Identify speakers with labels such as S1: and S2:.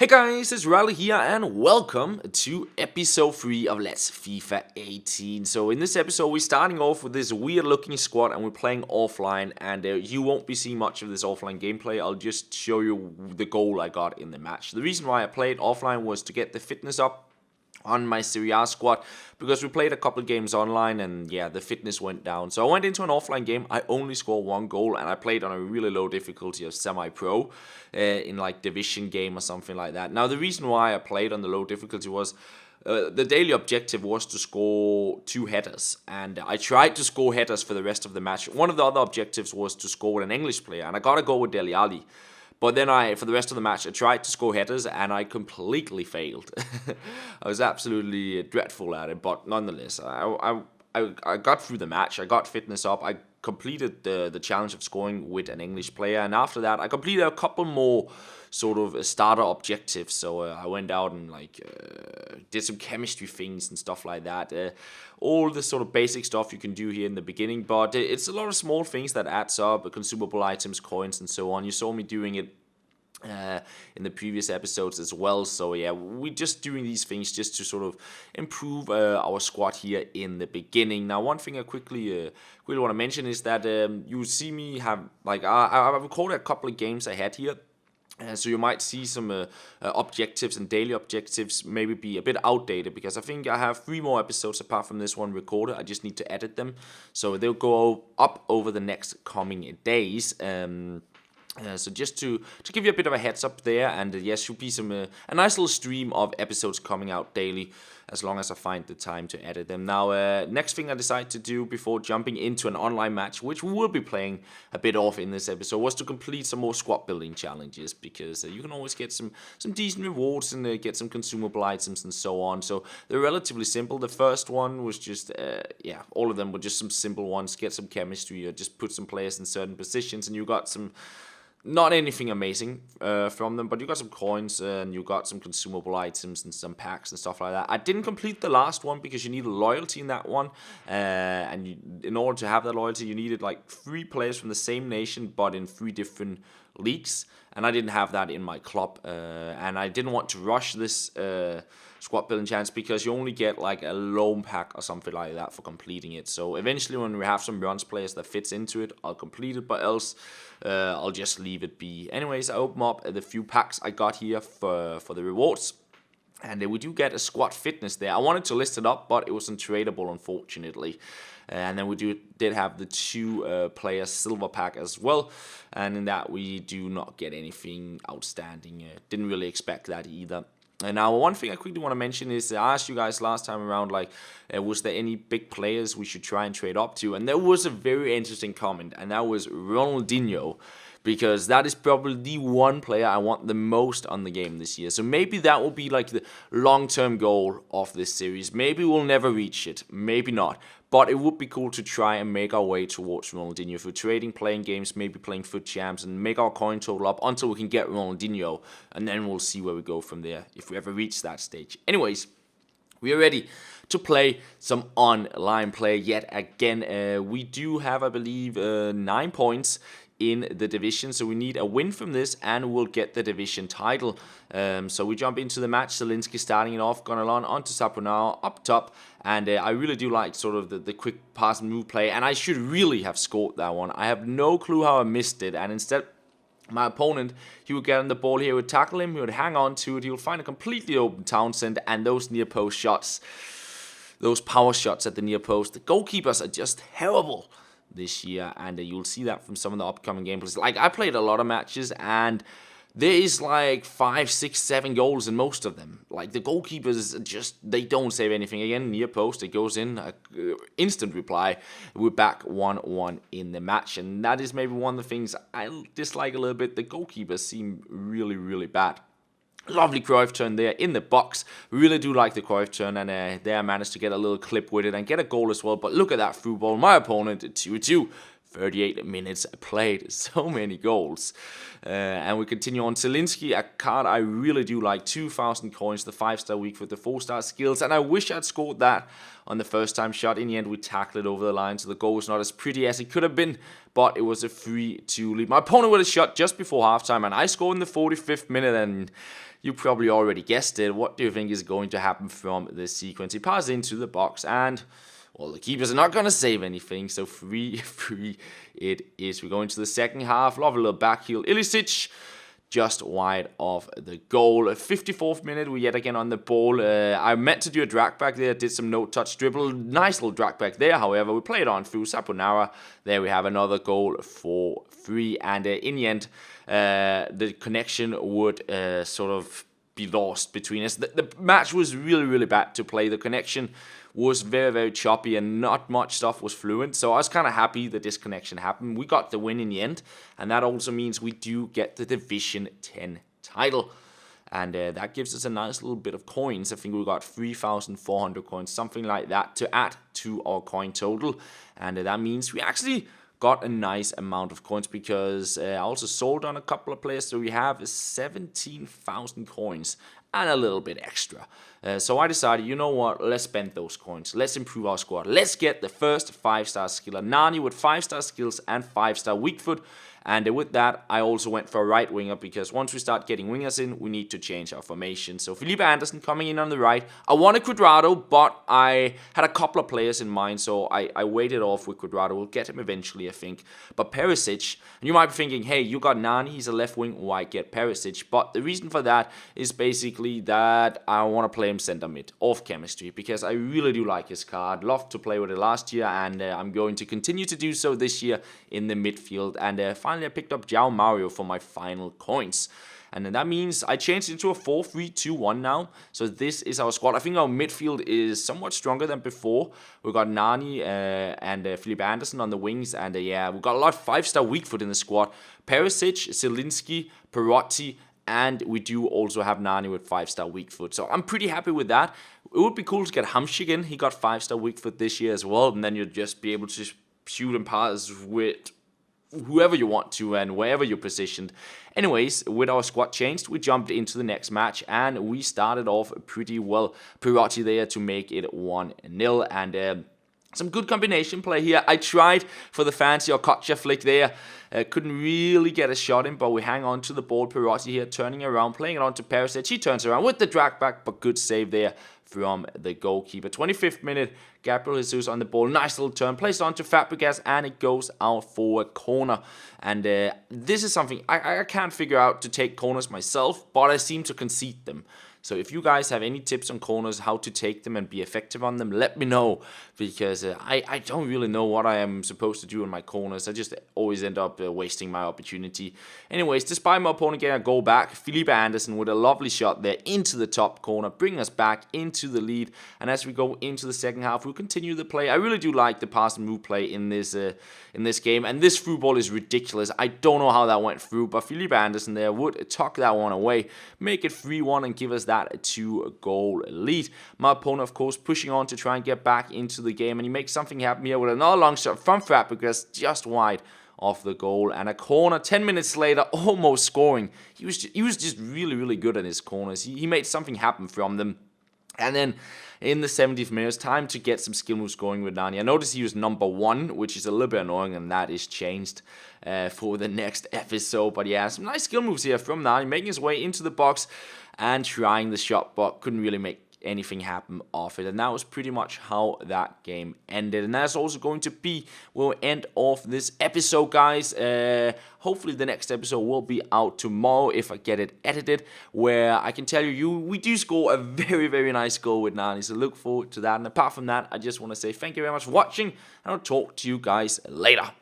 S1: Hey guys, it's Rally here and welcome to episode 3 of Let's FIFA 18. So in this episode we're starting off with this weird looking squad and we're playing offline, and you won't be seeing much of this offline gameplay. I'll just show you the goal I got in the match. The reason why I played offline was to get the fitness up on my Serie A squad, because we played a couple of games online and yeah, the fitness went down. So I went into an offline game, I only scored one goal, and I played on a really low difficulty of semi-pro in like division game or something like that. Now the reason why I played on the low difficulty was the daily objective was to score 2 headers, and I tried to score headers for the rest of the match. One of the other objectives was to score with an English player, and I got to go with Dele Alli. But then for the rest of the match, I tried to score headers and I completely failed. I was absolutely dreadful at it, but nonetheless, I got through the match. I got fitness up. I completed the challenge of scoring with an English player, and after that, I completed a couple more sort of starter objectives. So I went out and did some chemistry things and stuff like that. All the sort of basic stuff you can do here in the beginning, but it's a lot of small things that adds up: consumable items, coins, and so on. You saw me doing it in the previous episodes as well. So yeah, we're just doing these things just to sort of improve our squad here in the beginning. Now, one thing I quickly want to mention is that you see me have I recorded a couple of games I had here. So you might see some objectives and daily objectives maybe be a bit outdated, because I think I have 3 more episodes apart from this one recorded. I just need to edit them, so they'll go up over the next coming days. So just to give you a bit of a heads up there, and yes, should be some a nice little stream of episodes coming out daily, as long as I find the time to edit them. Now, next thing I decided to do before jumping into an online match, which we will be playing a bit of in this episode, was to complete some more squad building challenges, because you can always get some decent rewards and get some consumable items and so on. So they're relatively simple. The first one was just all of them were just some simple ones: get some chemistry, or just put some players in certain positions, and you got some. Not anything amazing from them, but you got some coins and you got some consumable items and some packs and stuff like that. I didn't complete the last one because you need loyalty in that one, in order to have that loyalty, you needed like 3 players from the same nation but in 3 different leagues, and I didn't have that in my club, and I didn't want to rush this squad building chance, because you only get like a loan pack or something like that for completing it. So eventually, when we have some bronze players that fits into it, I'll complete it, but else I'll just leave it be. Anyways, I open up the few packs I got here for the rewards, and we do get a squad fitness there. I wanted to list it up, but it wasn't tradable, unfortunately. And then we did have the 2 player silver pack as well, and in that we do not get anything outstanding. Didn't really expect that either. And now, one thing I quickly want to mention is I asked you guys last time around, was there any big players we should try and trade up to? And there was a very interesting comment, and that was Ronaldinho, because that is probably the one player I want the most on the game this year. So maybe that will be like the long-term goal of this series. Maybe we'll never reach it, maybe not. But it would be cool to try and make our way towards Ronaldinho through trading, playing games, maybe playing foot champs, and make our coin total up until we can get Ronaldinho. And then we'll see where we go from there, if we ever reach that stage. Anyways, we are ready to play some online play yet again. We do have, I believe, 9 points in the division, so we need a win from this and we'll get the division title. So we jump into the match. Zelinski starting it off, Gonalon onto Saponao up top, and I really do like sort of the quick pass and move play, and I should really have scored that one. I have no clue how I missed it, and instead my opponent, he would get on the ball here, would tackle him, he would hang on to it, he would find a completely open Townsend, and those near post shots, those power shots at the near post, the goalkeepers are just terrible this year, and you'll see that from some of the upcoming gameplays. Like, I played a lot of matches, and there is like 5, 6, 7 goals in most of them. Like, the goalkeepers just, they don't save anything. Again, near post, it goes in, instant reply. We're back 1-1 in the match, and that is maybe one of the things I dislike a little bit. The goalkeepers seem really, really bad. Lovely Cruyff turn there in the box. Really do like the Cruyff turn, and there I managed to get a little clip with it and get a goal as well. But look at that through ball. My opponent, 2-2. 38 minutes played. So many goals. And we continue on. Zielinski, a card I really do like. 2,000 coins, the 5-star weak for the 4-star skills. And I wish I'd scored that on the first time shot. In the end, we tackled it over the line, so the goal was not as pretty as it could have been. But it was a 3-2 lead. My opponent with a shot just before halftime, and I scored in the 45th minute. And you probably already guessed it. What do you think is going to happen from this sequence? He passes into the box, and well, the keepers are not going to save anything, so 3-3 it is. We go into the second half. Lovely little back heel. Ilicic just wide of the goal. 54th minute, we yet again on the ball. I meant to do a drag back there, did some no-touch dribble. Nice little drag back there, however. We played on through Saponara. There we have another goal for 3. And in the end, the connection would sort of be lost between us. The match was really, really bad to play. The connection was very, very choppy and not much stuff was fluent. So I was kind of happy that this connection happened. We got the win in the end, and that also means we do get the Division 10 title. And that gives us a nice little bit of coins. I think we got 3,400 coins, something like that, to add to our coin total. And that means we actually got a nice amount of coins, because I also sold on a couple of players, so we have 17,000 coins and a little bit extra. So I decided, you know what, let's spend those coins. Let's improve our squad. Let's get the first 5-star skiller, Nani, with 5-star skills and 5-star weak foot. And with that, I also went for a right winger, because once we start getting wingers in, we need to change our formation. So Felipe Anderson coming in on the right. I wanted Cuadrado, but I had a couple of players in mind, so I waited off with Cuadrado. We'll get him eventually, I think. But Perisic, and you might be thinking, hey, you got Nani, he's a left wing, why get Perisic? But the reason for that is basically that I want to play him center mid, off chemistry, because I really do like his card. Loved to play with it last year, and I'm going to continue to do so this year in the midfield. And finally, I picked up João Mario for my final coins. And then that means I changed into a 4-3-2-1 now. So this is our squad. I think our midfield is somewhat stronger than before. We got Nani and Felipe Anderson on the wings. And yeah, we got a lot of 5-star weak foot in the squad. Perisic, Zielinski, Perotti, and we do also have Nani with 5-star weak foot. So I'm pretty happy with that. It would be cool to get Hamsik in. He got 5-star weak foot this year as well. And then you'd just be able to shoot and pass with whoever you want to and wherever you're positioned. Anyways, with our squad changed, we jumped into the next match, and we started off pretty well. Perotti there to make it 1-0, and some good combination play here. I tried for the fancy Okocha flick there. Couldn't really get a shot in, but we hang on to the ball. Perotti here turning around, playing it on to Perisic. He turns around with the drag back, but good save there from the goalkeeper. 25th minute, Gabriel Jesus on the ball. Nice little turn. Placed on to Fabregas, and it goes out for a corner. And this is something I can't figure out to take corners myself, but I seem to concede them. So if you guys have any tips on corners, how to take them and be effective on them, let me know, because I don't really know what I am supposed to do in my corners. I just always end up wasting my opportunity. Anyways, despite my opponent getting a goal back, Felipe Anderson with a lovely shot there into the top corner, bringing us back into the lead. And as we go into the second half, we'll continue the play. I really do like the pass and move play in this game, and this through ball is ridiculous. I don't know how that went through, but Felipe Anderson there would tuck that one away, make it 3-1, and give us that 2-goal lead. My opponent, of course, pushing on to try and get back into the game, and he makes something happen here with another long shot from Fabregas, just wide off the goal, and a corner 10 minutes later, almost scoring. He was just really, really good at his corners. He made something happen from them. And then in the 70th minute, it's time to get some skill moves going with Nani. I noticed he was number 1, which is a little bit annoying, and that is changed for the next episode. But yeah, some nice skill moves here from Nani, making his way into the box and trying the shot, but couldn't really make anything happen off it. And that was pretty much how that game ended. And that's also going to be where we end off this episode, guys. Hopefully the next episode will be out tomorrow if I get it edited, where I can tell you we do score a very, very nice goal with Nani. So look forward to that. And apart from that, I just want to say thank you very much for watching, and I'll talk to you guys later.